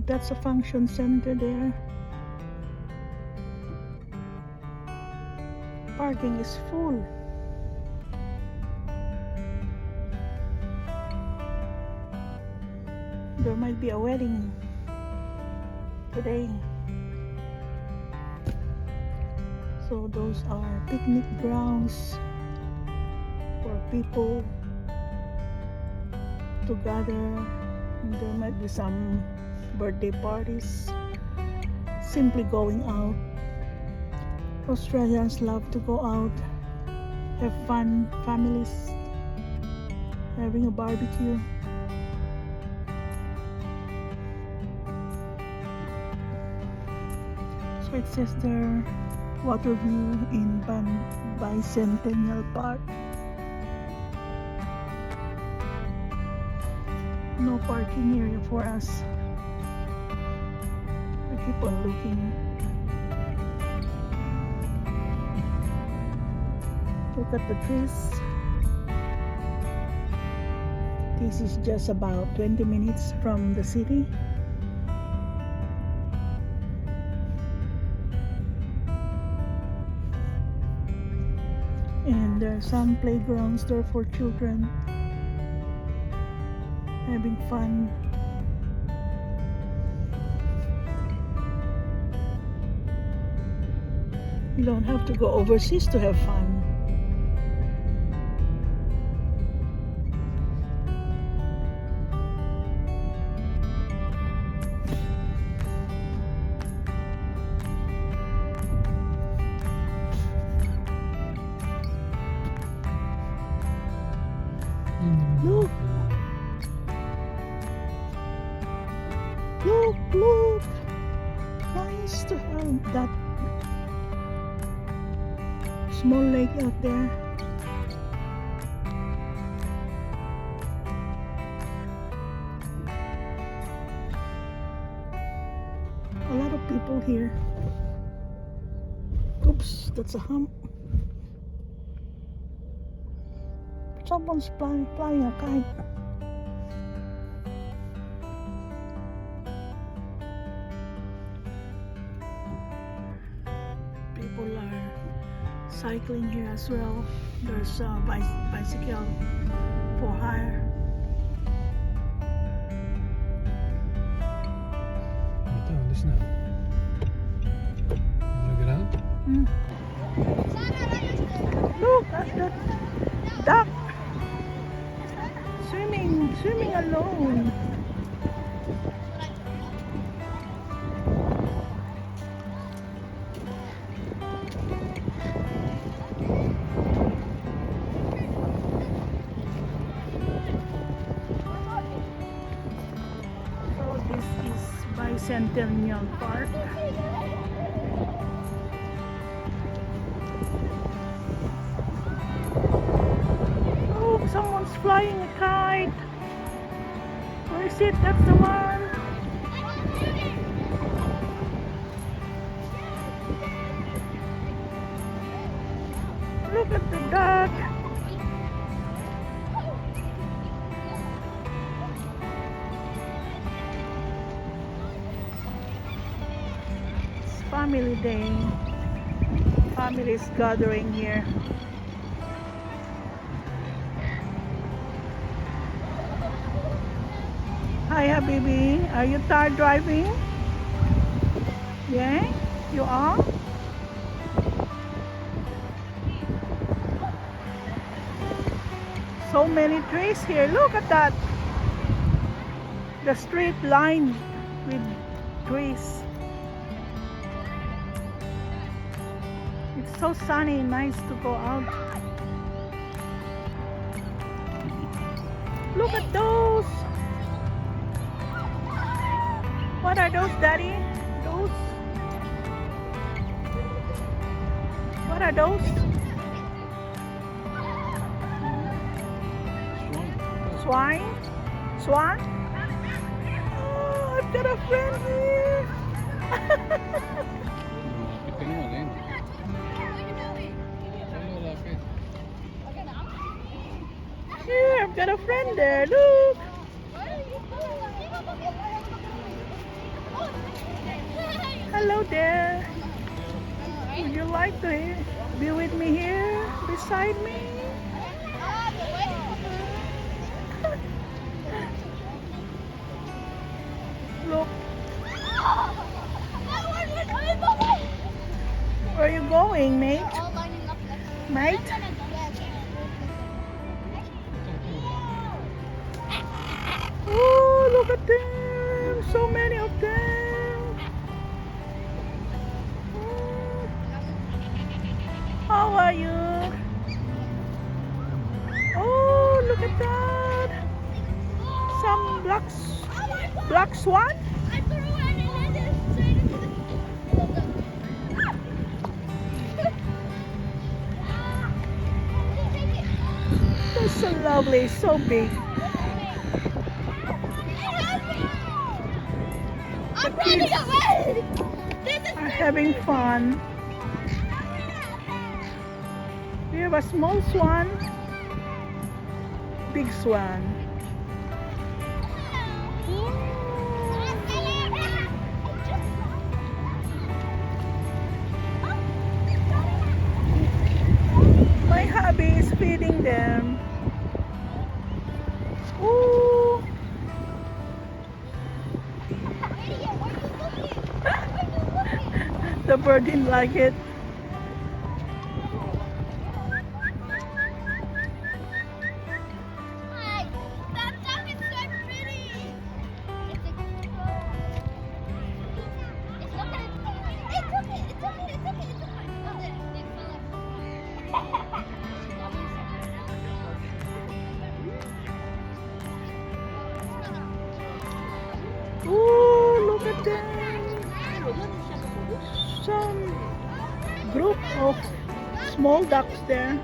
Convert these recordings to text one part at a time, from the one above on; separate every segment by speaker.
Speaker 1: that's a function center there. Parking is full. There might be a wedding today. So those are picnic grounds for people to gather. There might be some birthday parties, simply going out. Australians love to go out, have fun, families having a barbecue. So it says there, water view in Bicentennial Park. No parking area for us. I keep on looking. Look at the trees. This is just about 20 minutes from the city. And there are some playgrounds there for children having fun. You don't have to go overseas to have fun. Look! Look! Look! Nice to have that small lake out there. A lot of people here. Oops, that's a hump. Someone's flying a kite. People are cycling here as well. There's a bicycle for hire.
Speaker 2: Ito, alis na. Look it out.
Speaker 1: Look at that duck. Swimming alone. So this is Bicentennial Park. Oh, someone's flying a kite. Where is it? That's the one. Look at the duck. It's family day. Families gathering here. Hi, Habibi. Are you tired driving? Yeah? You are? So many trees here. Look at that. The street lined with trees. It's so sunny, nice to go out. Look at those. What are those, Daddy? Those? What are those? Swine? Swan? Oh, I've got a friend here. Here, I've got a friend there. Look. Would you like to be with me here beside me? Look, where are you going, mate? Mate? Oh, look at them! So many of them! How are you? Oh, look at that! Some black swan? They're so lovely, so big. The kids are having fun. We have a small swan, big swan. My hubby is feeding them. Ooh. The bird didn't like it. Ooh, look at them. Some group of small ducks there.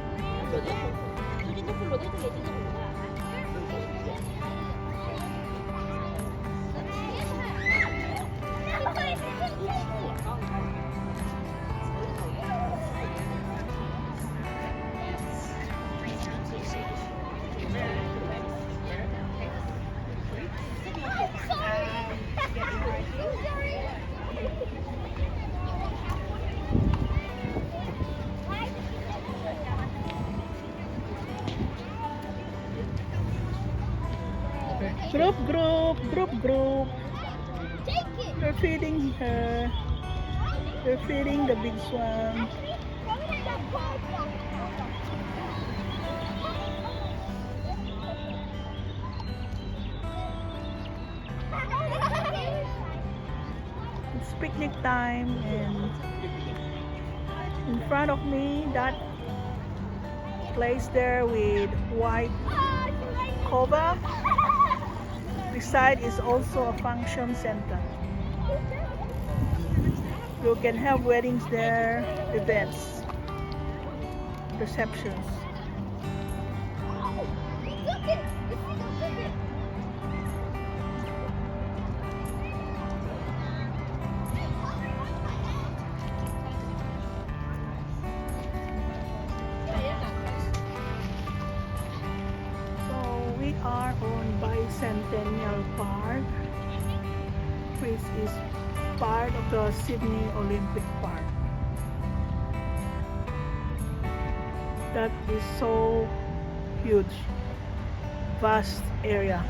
Speaker 1: Group. They're feeding her. They're feeding the big swan. It's picnic time, and in front of me, that place there with white cover. Beside is also a function center. You can have weddings there, events, receptions. So we are on Bicentennial Park, which is part of the Sydney Olympic Park. That is so huge, vast area.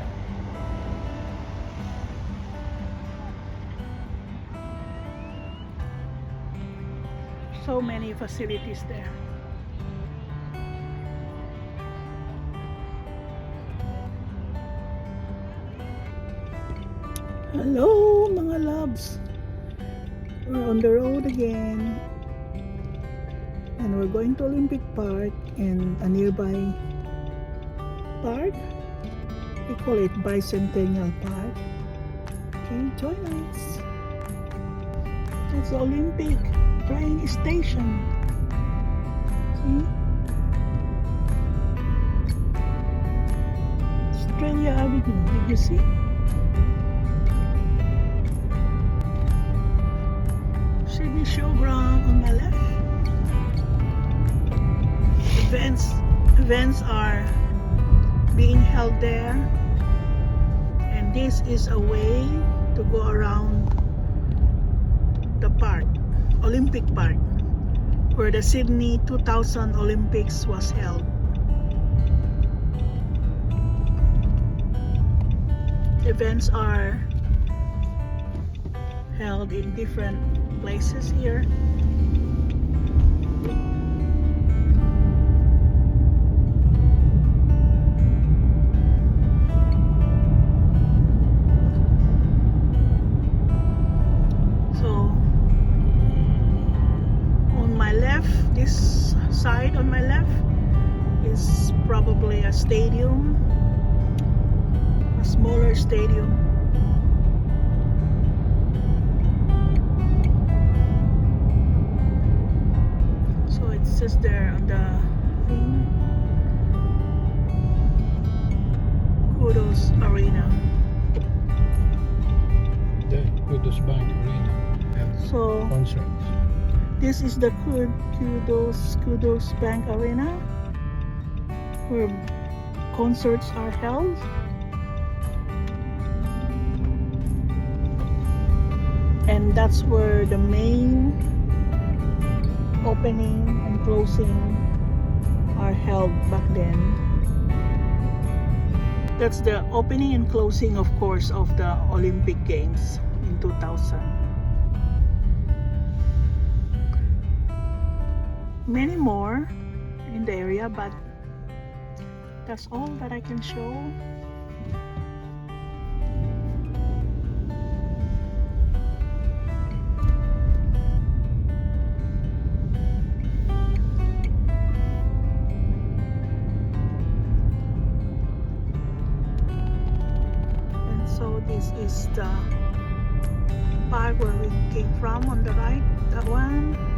Speaker 1: So many facilities there. Hello mga loves! We're on the road again, and we're going to Olympic Park and a nearby park. We call it Bicentennial Park. Okay, join us. It's the Olympic train station. See? Australia Avenue, did you see? Sydney Showground on my left. Events are being held there, and this is a way to go around the park, Olympic Park. where the Sydney 2000 Olympics was held. Events are held in different places here. So on my left, this side on my left is probably a stadium, a smaller stadium. So it says there on the thing, Kudos Arena.
Speaker 2: The Kudos Bank Arena. And
Speaker 1: So
Speaker 2: concerts.
Speaker 1: this is the Kudos Bank Arena, where concerts are held. And that's where the main opening and closing are held back then. That's the opening and closing, of course, of the Olympic Games in 2000. Many more in the area, but that's all that I can show. And so this is the park where we came from on the right, that one.